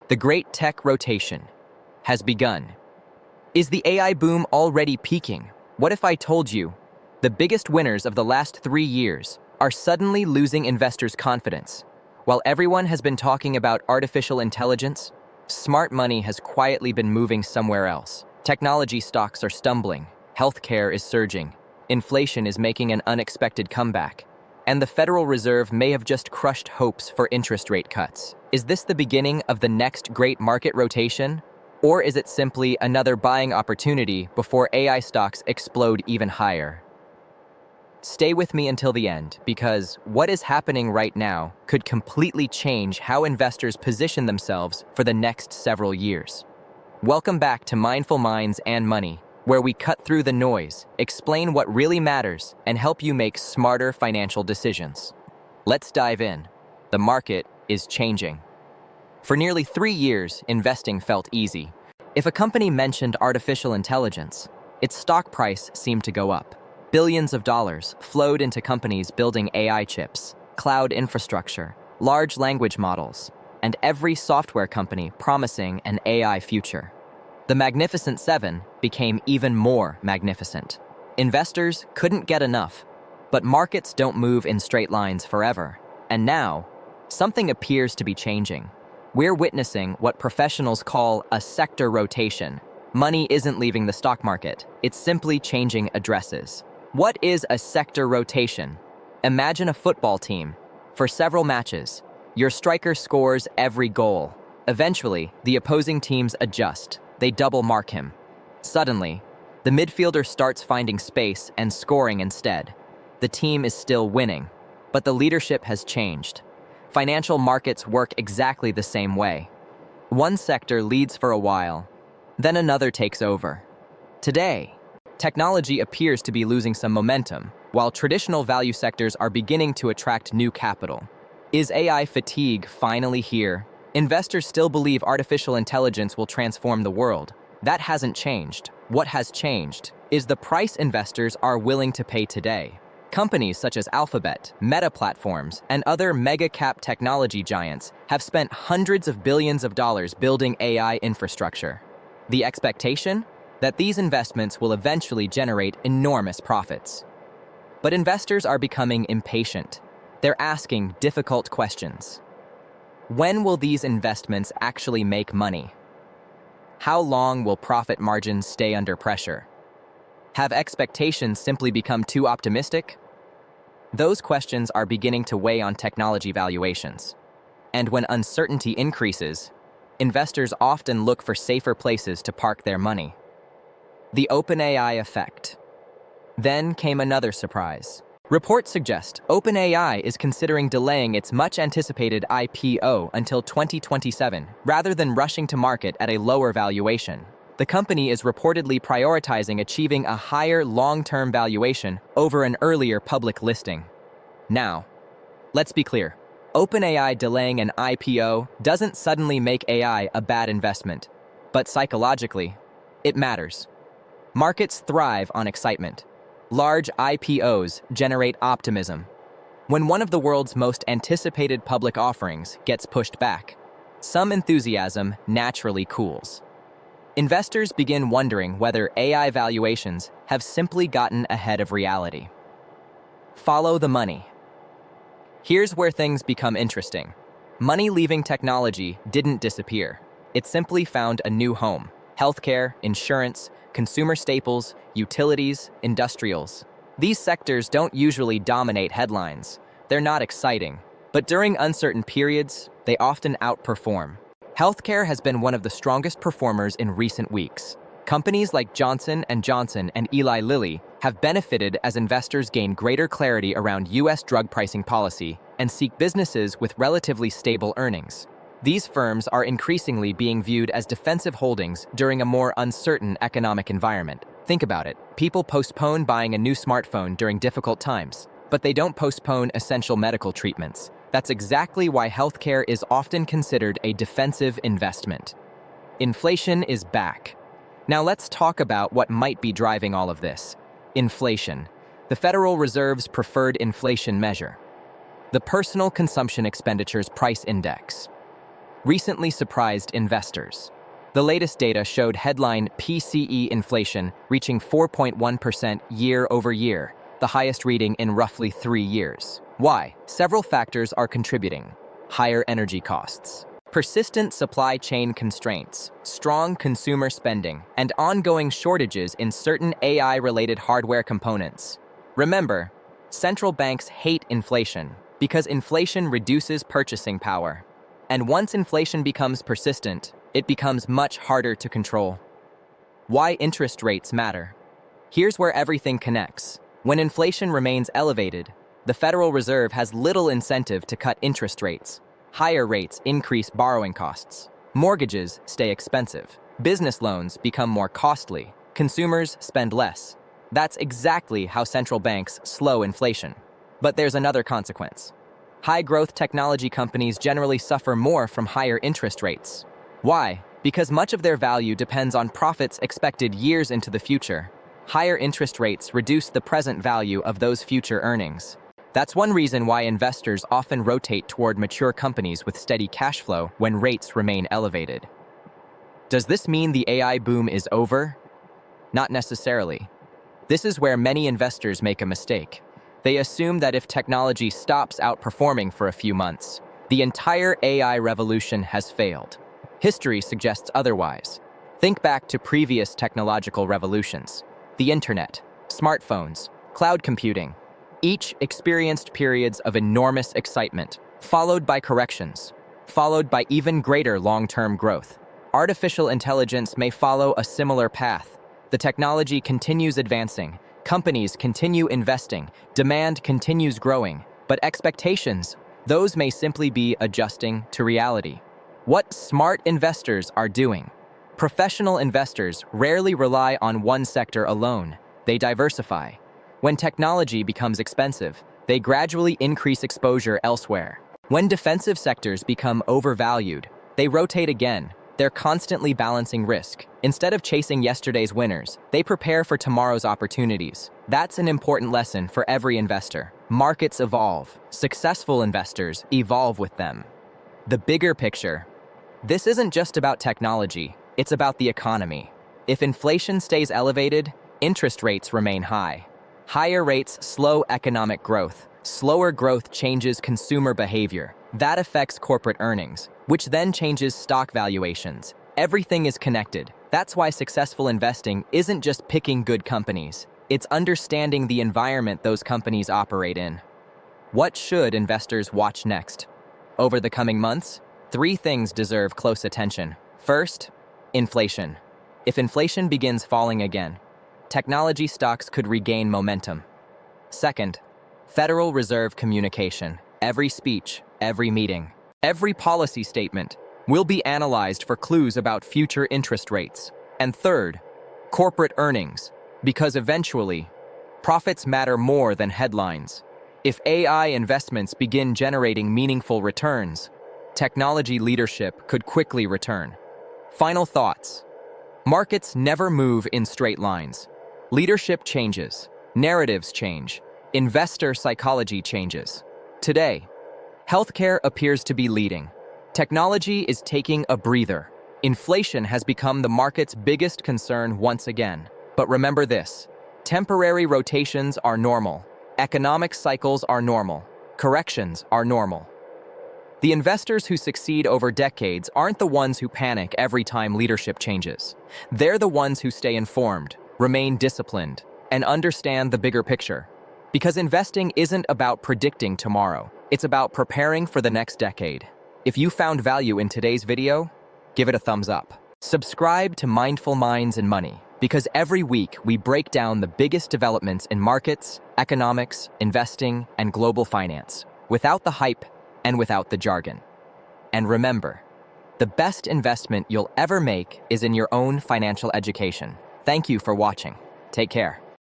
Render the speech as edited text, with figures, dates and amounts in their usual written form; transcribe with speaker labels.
Speaker 1: The great tech rotation has begun. Is the AI boom already peaking? What if I told you the biggest winners of the last 3 years are suddenly losing investors' confidence? While everyone has been talking about artificial intelligence, smart money has quietly been moving somewhere else. Technology stocks are stumbling, healthcare is surging, inflation is making an unexpected comeback, and the Federal Reserve may have just crushed hopes for interest rate cuts. Is this the beginning of the next great market rotation? Or is it simply another buying opportunity before AI stocks explode even higher? Stay with me until the end, because what is happening right now could completely change how investors position themselves for the next several years. Welcome back to Mindful Minds and Money, where we cut through the noise, explain what really matters, and help you make smarter financial decisions. Let's dive in. The market is changing. For nearly 3 years, investing felt easy. If a company mentioned artificial intelligence, its stock price seemed to go up. Billions of dollars flowed into companies building AI chips, cloud infrastructure, large language models, and every software company promising an AI future. The Magnificent Seven became even more magnificent. Investors couldn't get enough, but markets don't move in straight lines forever. And now, something appears to be changing. We're witnessing what professionals call a sector rotation. Money isn't leaving the stock market, it's simply changing addresses. What is a sector rotation? Imagine a football team. For several matches, your striker scores every goal. Eventually, the opposing teams adjust. They double mark him. Suddenly, the midfielder starts finding space and scoring instead. The team is still winning, but the leadership has changed. Financial markets work exactly the same way. One sector leads for a while, then another takes over. Today, technology appears to be losing some momentum, while traditional value sectors are beginning to attract new capital. Is AI fatigue finally here? Investors still believe artificial intelligence will transform the world. That hasn't changed. What has changed is the price investors are willing to pay today. Companies such as Alphabet, Meta Platforms, and other mega-cap technology giants have spent hundreds of billions of dollars building AI infrastructure. The expectation? That these investments will eventually generate enormous profits. But investors are becoming impatient. They're asking difficult questions. When will these investments actually make money? How long will profit margins stay under pressure? Have expectations simply become too optimistic? Those questions are beginning to weigh on technology valuations. And when uncertainty increases, investors often look for safer places to park their money. The OpenAI effect. Then came another surprise. Reports suggest OpenAI is considering delaying its much-anticipated IPO until 2027, rather than rushing to market at a lower valuation. The company is reportedly prioritizing achieving a higher long-term valuation over an earlier public listing. Now, let's be clear. OpenAI delaying an IPO doesn't suddenly make AI a bad investment, but psychologically, it matters. Markets thrive on excitement. Large IPOs generate optimism. When one of the world's most anticipated public offerings gets pushed back, some enthusiasm naturally cools. Investors begin wondering whether AI valuations have simply gotten ahead of reality. Follow the money. Here's where things become interesting. Money leaving technology didn't disappear. It simply found a new home. Healthcare, insurance, consumer staples, utilities, industrials. These sectors don't usually dominate headlines. They're not exciting. But during uncertain periods, they often outperform. Healthcare has been one of the strongest performers in recent weeks. Companies like Johnson & Johnson and Eli Lilly have benefited as investors gain greater clarity around U.S. drug pricing policy and seek businesses with relatively stable earnings. These firms are increasingly being viewed as defensive holdings during a more uncertain economic environment. Think about it. People postpone buying a new smartphone during difficult times, but they don't postpone essential medical treatments. That's exactly why healthcare is often considered a defensive investment. Inflation is back. Now let's talk about what might be driving all of this. Inflation, the Federal Reserve's preferred inflation measure. The Personal Consumption Expenditures Price Index. recently surprised investors. The latest data showed headline PCE inflation reaching 4.1% year over year, the highest reading in roughly 3 years. Why? Several factors are contributing. Higher energy costs, persistent supply chain constraints, strong consumer spending, and ongoing shortages in certain AI-related hardware components. Remember, central banks hate inflation because inflation reduces purchasing power. And once inflation becomes persistent, it becomes much harder to control. Why interest rates matter? Here's where everything connects. When inflation remains elevated, the Federal Reserve has little incentive to cut interest rates. Higher rates increase borrowing costs. Mortgages stay expensive. Business loans become more costly. Consumers spend less. That's exactly how central banks slow inflation. But there's another consequence. High-growth technology companies generally suffer more from higher interest rates. Why? Because much of their value depends on profits expected years into the future. Higher interest rates reduce the present value of those future earnings. That's one reason why investors often rotate toward mature companies with steady cash flow when rates remain elevated. Does this mean the AI boom is over? Not necessarily. This is where many investors make a mistake. They assume that if technology stops outperforming for a few months, the entire AI revolution has failed. History suggests otherwise. Think back to previous technological revolutions. The internet, smartphones, cloud computing. Each experienced periods of enormous excitement, followed by corrections, followed by even greater long-term growth. Artificial intelligence may follow a similar path. The technology continues advancing, companies continue investing, demand continues growing, but expectations, those may simply be adjusting to reality. What smart investors are doing? Professional investors rarely rely on one sector alone. They diversify. When technology becomes expensive, they gradually increase exposure elsewhere. When defensive sectors become overvalued, they rotate again. They're constantly balancing risk. Instead of chasing yesterday's winners, they prepare for tomorrow's opportunities. That's an important lesson for every investor. Markets evolve. Successful investors evolve with them. The bigger picture. This isn't just about technology, it's about the economy. If inflation stays elevated, interest rates remain high. Higher rates slow economic growth. Slower growth changes consumer behavior. That affects corporate earnings, which then changes stock valuations. Everything is connected. That's why successful investing isn't just picking good companies. It's understanding the environment those companies operate in. What should investors watch next? Over the coming months, 3 things deserve close attention. First, inflation. If inflation begins falling again, technology stocks could regain momentum. Second, Federal Reserve communication. Every speech, every meeting, every policy statement will be analyzed for clues about future interest rates. And third, corporate earnings, because eventually, profits matter more than headlines. If AI investments begin generating meaningful returns, technology leadership could quickly return. Final thoughts. Markets never move in straight lines. Leadership changes, narratives change, investor psychology changes. Today, healthcare appears to be leading. Technology is taking a breather. Inflation has become the market's biggest concern once again. But remember this, temporary rotations are normal. Economic cycles are normal. Corrections are normal. The investors who succeed over decades aren't the ones who panic every time leadership changes. They're the ones who stay informed, remain disciplined, and understand the bigger picture. Because investing isn't about predicting tomorrow. It's about preparing for the next decade. If you found value in today's video, give it a thumbs up. Subscribe to Mindful Minds and Money, because every week we break down the biggest developments in markets, economics, investing, and global finance, without the hype and without the jargon. And remember, the best investment you'll ever make is in your own financial education. Thank you for watching. Take care.